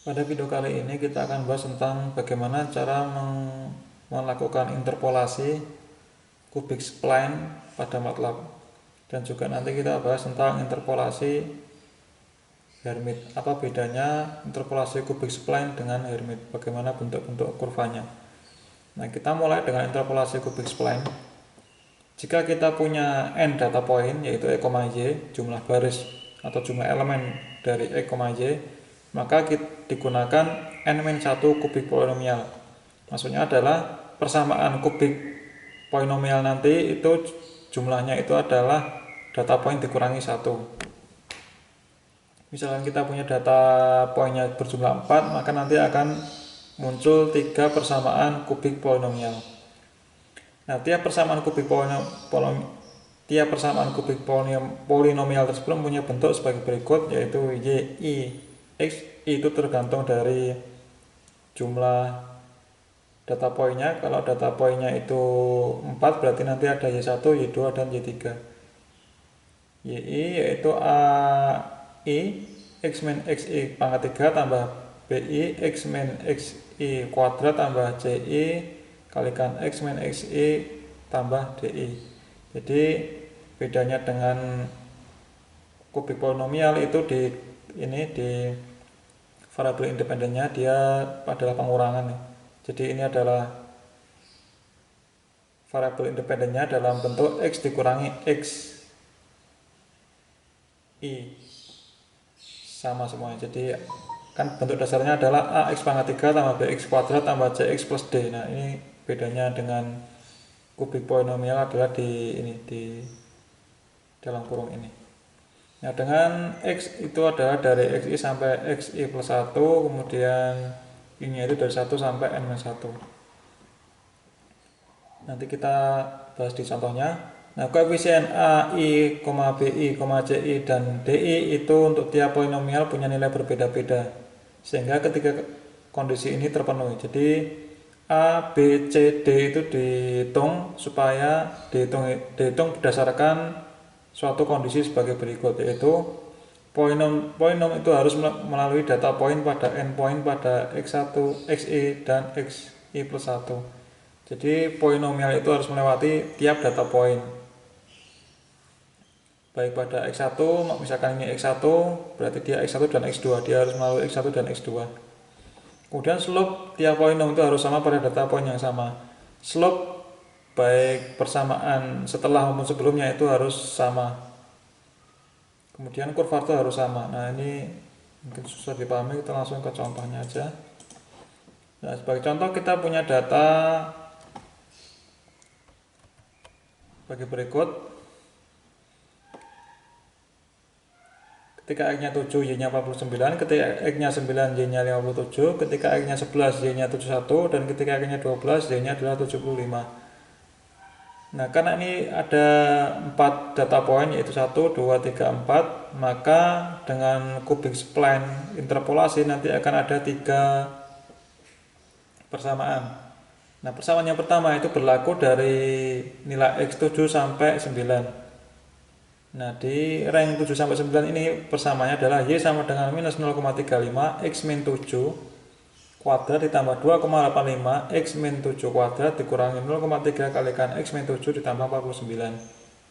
Pada video kali ini kita akan bahas tentang bagaimana cara melakukan interpolasi kubik spline pada MATLAB, dan juga nanti kita bahas tentang interpolasi Hermite. Apa bedanya interpolasi kubik spline dengan Hermite, bagaimana bentuk-bentuk kurvanya. Nah, kita mulai dengan interpolasi kubik spline. Jika kita punya n data point, yaitu e, y, jumlah baris atau jumlah elemen dari e, y, maka digunakan n-1 kubik polinomial. Maksudnya adalah persamaan kubik polinomial nanti itu jumlahnya itu adalah data point dikurangi 1. Misalkan kita punya data poinnya berjumlah 4, maka nanti akan muncul 3 persamaan kubik polinomial. Nah, tiap persamaan kubik polinomial tersebut punya bentuk sebagai berikut, yaitu y, i, x. I itu tergantung dari jumlah data poinnya. Kalau data poinnya itu 4, berarti nanti ada y1, y2, dan y3. yi yaitu ai x min xi pangkat 3 tambah bi x min xi kuadrat tambah ci kalikan x min xi tambah di. Jadi bedanya dengan kubik polinomial itu di variabel independennya dia adalah pengurangan. Jadi ini adalah variabel independennya dalam bentuk x dikurangi x i, sama semuanya. Jadi kan bentuk dasarnya adalah ax pangkat 3 tambah bx kuadrat tambah cx plus d. Nah, ini bedanya dengan kubik polinomial adalah di dalam kurung ini. Nah, dengan x itu adalah dari xi sampai xi plus 1, kemudian ini itu dari 1 sampai n-1. Nanti kita bahas di contohnya. Nah, koefisien a, i, bi, ci, dan di itu untuk tiap polinomial punya nilai berbeda-beda, sehingga ketika kondisi ini terpenuhi. Jadi a, b, c, d itu dihitung supaya dihitung berdasarkan suatu kondisi sebagai berikut, yaitu polinom itu harus melalui data point pada n point pada x1, xi, dan xi plus 1. Jadi polinomial itu harus melewati tiap data point, baik pada x1, misalkan ini x1 berarti dia x1 dan x2, dia harus melalui x1 dan x2. Kemudian slope tiap polinom itu harus sama pada data point yang sama. Slope baik persamaan setelah maupun sebelumnya itu harus sama. Kemudian kurva itu harus sama. Nah, ini mungkin susah dipahami, kita langsung ke contohnya aja. Nah, sebagai contoh kita punya data bagi berikut. Ketika x-nya 7, y-nya 49, ketika x-nya 9, y-nya 57, ketika x-nya 11, y-nya 71, dan ketika x-nya 12, y-nya adalah 75. Nah, karena ini ada 4 data point, yaitu 1, 2, 3, 4, maka dengan kubik spline interpolasi nanti akan ada 3 persamaan. Nah, persamaan yang pertama itu berlaku dari nilai x7 sampai 9. Nah, di rank 7 sampai 9 ini persamaannya adalah y sama dengan minus 0,35 x min 7 kuadrat ditambah 2,85 x min 7 kuadrat dikurangi 0,3 kalikan x min 7 ditambah 49.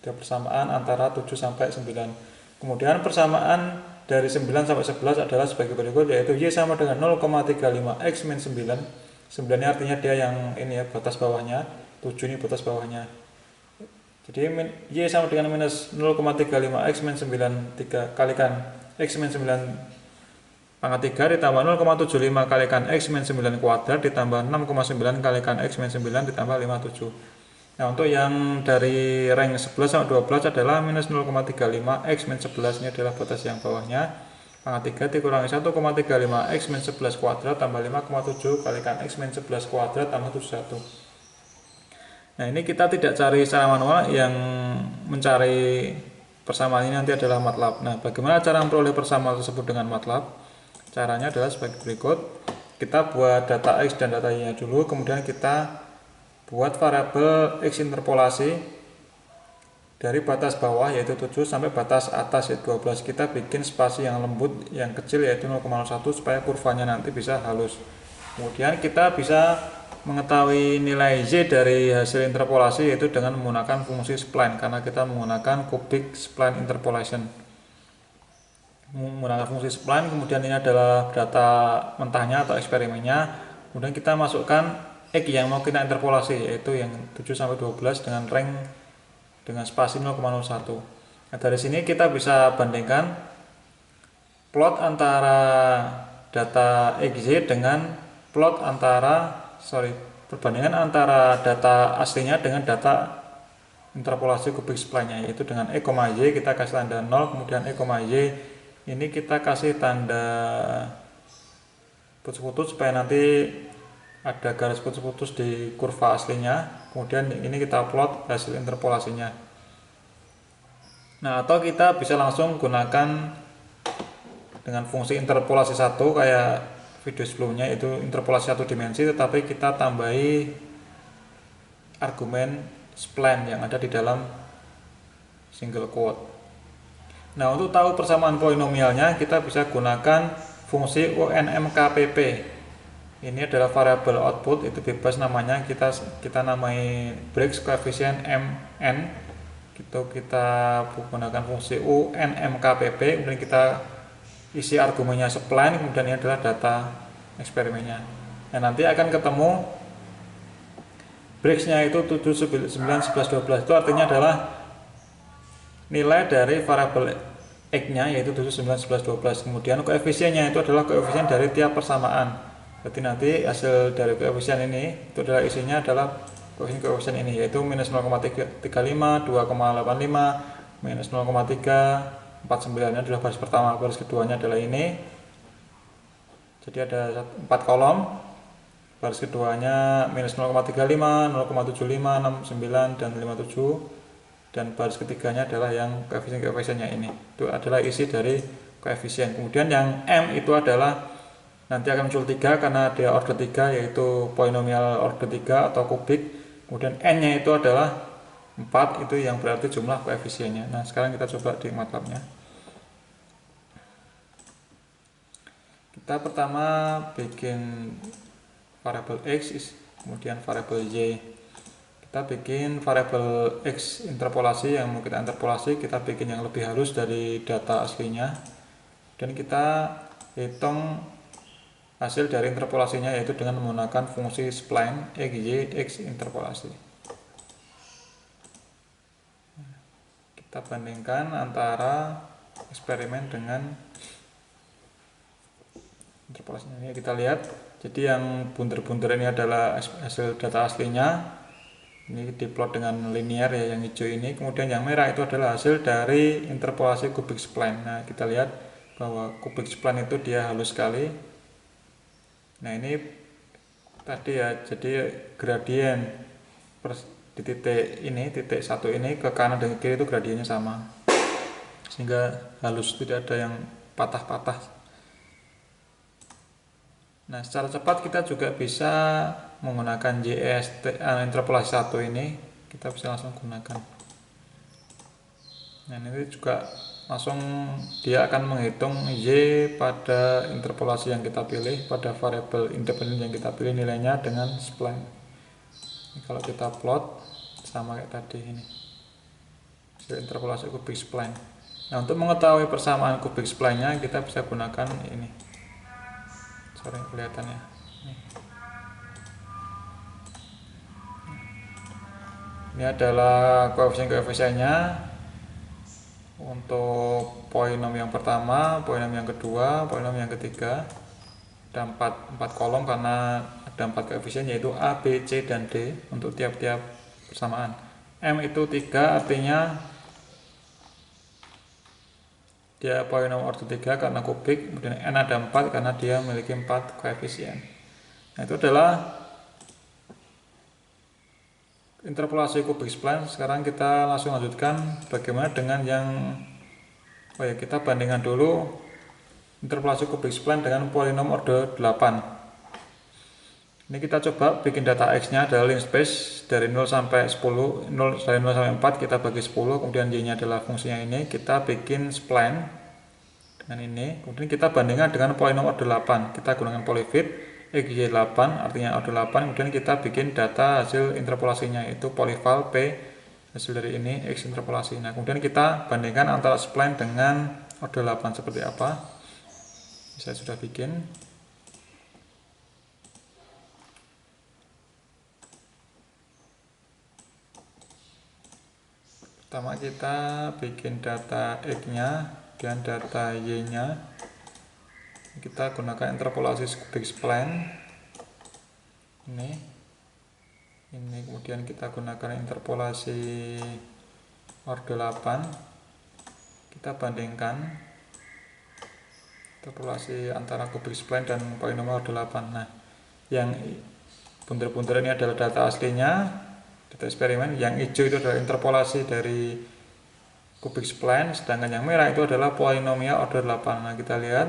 Itu persamaan antara 7 sampai 9. Kemudian persamaan dari 9 sampai 11 adalah sebagai berikut, yaitu y sama dengan 0,35 x min 9. 9 ini artinya dia yang ini ya, batas bawahnya, 7 ini batas bawahnya. Jadi y sama dengan minus 0,35 x min 9 3 kalikan x min 9 pangkat 3 ditambah 0,75 kalikan x min 9 kuadrat ditambah 6,9 kalikan x min 9 ditambah 57. Nah, untuk yang dari rank 11 sampai 12 adalah minus 0,35 x min 11, ini adalah batas yang bawahnya, pangkat 3 dikurangi 1,35 x min 11 kuadrat tambah 5,7 kalikan x min 11 kuadrat tambah 71. Nah, ini kita tidak cari secara manual, yang mencari persamaan ini nanti adalah MATLAB. Nah, bagaimana cara memperoleh persamaan tersebut dengan MATLAB? Caranya adalah sebagai berikut. Kita buat data x dan data y-nya dulu, kemudian kita buat variabel x interpolasi dari batas bawah yaitu 7 sampai batas atas yaitu 12. Kita bikin spasi yang lembut yang kecil yaitu 0,01 supaya kurvanya nanti bisa halus. Kemudian kita bisa mengetahui nilai Z dari hasil interpolasi yaitu dengan menggunakan fungsi spline, karena kita menggunakan cubic spline interpolation. Menggunakan fungsi spline, kemudian ini adalah data mentahnya atau eksperimennya. Kemudian kita masukkan X yang mau kita interpolasi yaitu yang 7 sampai 12 dengan rank dengan spasi 0,01. Nah, dari sini kita bisa bandingkan plot antara data XZ dengan perbandingan antara data aslinya dengan data interpolasi cubic spline-nya, yaitu dengan E, Y kita kasih tanda 0, kemudian E, Y ini kita kasih tanda putus-putus supaya nanti ada garis putus-putus di kurva aslinya. Kemudian ini kita plot hasil interpolasinya. Nah, atau kita bisa langsung gunakan dengan fungsi interpolasi 1 kayak video sebelumnya, itu interpolasi 1 dimensi, tetapi kita tambahi argumen spline yang ada di dalam single quote. Nah, untuk tahu persamaan polinomialnya kita bisa gunakan fungsi UNMKPP. Ini adalah variabel output, itu bebas namanya, kita namai Briggs coefficient MN. Kita menggunakan fungsi UNMKPP, kemudian kita isi argumennya spline, kemudian ini adalah data eksperimennya. Nah, nanti akan ketemu Briggs-nya itu 7, 9, 11, 12. Itu artinya adalah nilai dari variabel X-nya yaitu 7, 9, 11, 12. Kemudian koefisiennya itu adalah koefisien dari tiap persamaan. Berarti nanti hasil dari koefisien ini itu adalah isinya adalah koefisien ini yaitu minus 0,35, 2,85, minus 0,3, 49 adalah baris pertama, baris keduanya adalah ini. Jadi ada 4 kolom. Baris keduanya minus 0,35, 0,75, 69 dan 57. Dan baris ketiganya adalah yang koefisien-koefisiennya ini. Itu adalah isi dari koefisien. Kemudian yang M itu adalah nanti akan muncul 3 karena dia order 3 yaitu polinomial order 3 atau kubik. Kemudian N-nya itu adalah 4, itu yang berarti jumlah koefisiennya. Nah, sekarang kita coba di MATLAB-nya. Kita pertama bikin variabel X, kemudian variabel Y. Kita bikin variabel X interpolasi yang mau kita interpolasi, kita bikin yang lebih halus dari data aslinya. Dan kita hitung hasil dari interpolasinya yaitu dengan menggunakan fungsi spline X interpolasi. Kita bandingkan antara eksperimen dengan interpolasinya. Ini kita lihat, jadi yang bunder-bunder ini adalah hasil data aslinya, ini diplot dengan linear ya, yang hijau ini. Kemudian yang merah itu adalah hasil dari interpolasi cubic spline. Nah, kita lihat bahwa cubic spline itu dia halus sekali. Nah, ini tadi ya, jadi gradien di titik ini, titik 1 ini ke kanan dan ke kiri itu gradiennya sama, sehingga halus, tidak ada yang patah-patah. Nah, secara cepat kita juga bisa menggunakan JST interpolasi 1 ini, kita bisa langsung gunakan. Nah, ini juga langsung dia akan menghitung Y pada interpolasi yang kita pilih, pada variabel independen yang kita pilih nilainya dengan spline. Ini kalau kita plot sama kayak tadi ini, interpolasi cubic spline. Nah, untuk mengetahui persamaan cubic spline-nya kita bisa gunakan ini. Sorry, kelihatannya. Ini adalah koefisien-koefisiennya untuk polinom yang pertama, polinom yang kedua, polinom yang ketiga. Ada 4 kolom karena ada 4 koefisien yaitu A, B, C, dan D untuk tiap-tiap persamaan. M itu 3 artinya dia polinom order 3 karena kubik, kemudian N ada 4 karena dia memiliki 4 koefisien. Nah, itu adalah interpolasi cubic spline. Sekarang kita langsung lanjutkan bagaimana dengan yang kita bandingkan dulu interpolasi cubic spline dengan polinom order 8. Ini kita coba bikin data X-nya adalah linspace dari 0 sampai 10, dari 0 sampai 4 kita bagi 10, kemudian Y-nya adalah fungsinya ini, kita bikin spline dengan ini, kemudian kita bandingkan dengan polinom order 8, kita gunakan polyfit, XY8 artinya order 8, kemudian kita bikin data hasil interpolasinya, yaitu polyval P hasil dari ini X interpolasi. Nah kemudian kita bandingkan antara spline dengan order 8 seperti apa. Saya sudah bikin. Pertama kita bikin data X-nya dan data Y-nya. Kita gunakan interpolasi cubic spline. Ini kemudian kita gunakan interpolasi order 8. Kita bandingkan interpolasi antara cubic spline dan polinomial order 8. Nah, yang bunder-bunder ini adalah data aslinya, data eksperimen. Yang hijau itu adalah interpolasi dari cubic spline, sedangkan yang merah itu adalah polinomial order 8. Nah kita lihat,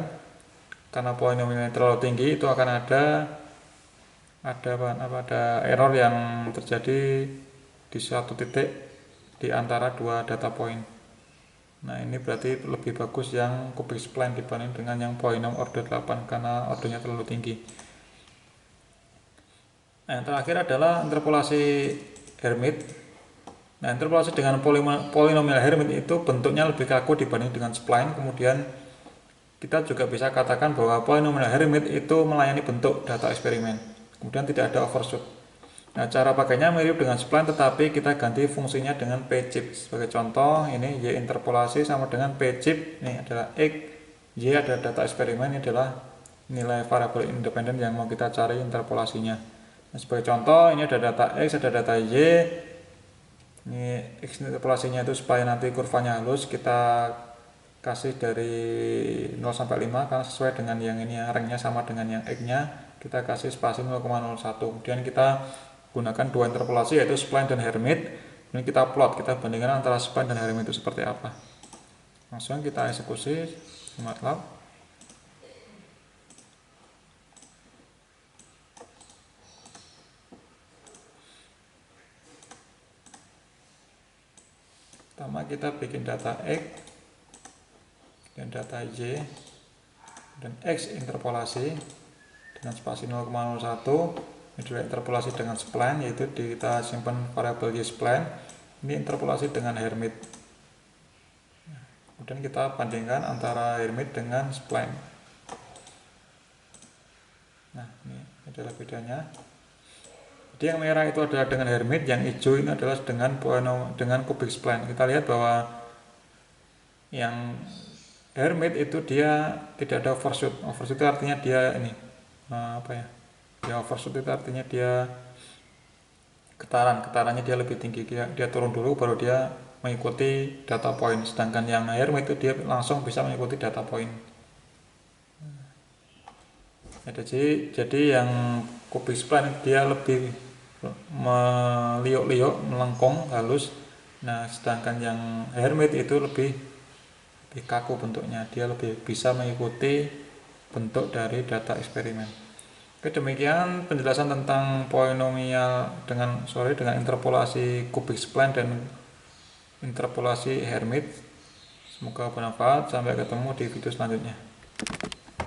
karena polinomialnya terlalu tinggi itu akan ada error yang terjadi di suatu titik di antara dua data point. Nah ini berarti lebih bagus yang cubic spline dibanding dengan yang polinom order 8 karena ordernya terlalu tinggi. Nah yang terakhir adalah interpolasi Hermite. Nah interpolasi dengan polinomial Hermite itu bentuknya lebih kaku dibanding dengan spline. Kemudian kita juga bisa katakan bahwa polinomial Hermite itu melayani bentuk data eksperimen, kemudian tidak ada overshoot. Nah cara pakainya mirip dengan spline, tetapi kita ganti fungsinya dengan pchip. Sebagai contoh, ini Y interpolasi sama dengan pchip. Ini adalah X, Y adalah data eksperimen, ini adalah nilai variabel independen yang mau kita cari interpolasinya. Nah, sebagai contoh, ini ada data X, ada data Y. Ini X interpolasinya itu supaya nanti kurvanya halus, kita kasih dari 0 sampai 5 karena sesuai dengan yang ini ya, ranknya sama dengan yang X-nya, kita kasih spasi 0,01. Kemudian kita gunakan dua interpolasi yaitu spline dan Hermite. Kemudian kita plot, kita bandingkan antara spline dan Hermite itu seperti apa. Langsung kita eksekusi MATLAB. Pertama kita bikin data X dan data Y dan X interpolasi dengan spasi 0,01. Ini adalah interpolasi dengan spline, yaitu kita simpan variabel Y spline. Ini interpolasi dengan Hermite. Kemudian kita bandingkan antara Hermite dengan spline. Nah ini adalah bedanya. Jadi yang merah itu adalah dengan Hermite, yang hijau ini adalah dengan cubic spline. Kita lihat bahwa yang Hermite itu dia tidak ada overshoot. Overshoot itu artinya dia ini Ya overshoot itu artinya dia getarannya dia lebih tinggi. Dia turun dulu baru dia mengikuti data point. Sedangkan yang Hermite itu dia langsung bisa mengikuti data point. Jadi yang cubic spline dia lebih meliuk-liuk, melengkung, halus. Nah sedangkan yang Hermite itu lebih kaku bentuknya, dia lebih bisa mengikuti bentuk dari data eksperimen. Oke, demikian penjelasan tentang polinomial dengan interpolasi cubic spline dan interpolasi Hermite. Semoga bermanfaat. Sampai ketemu di video selanjutnya.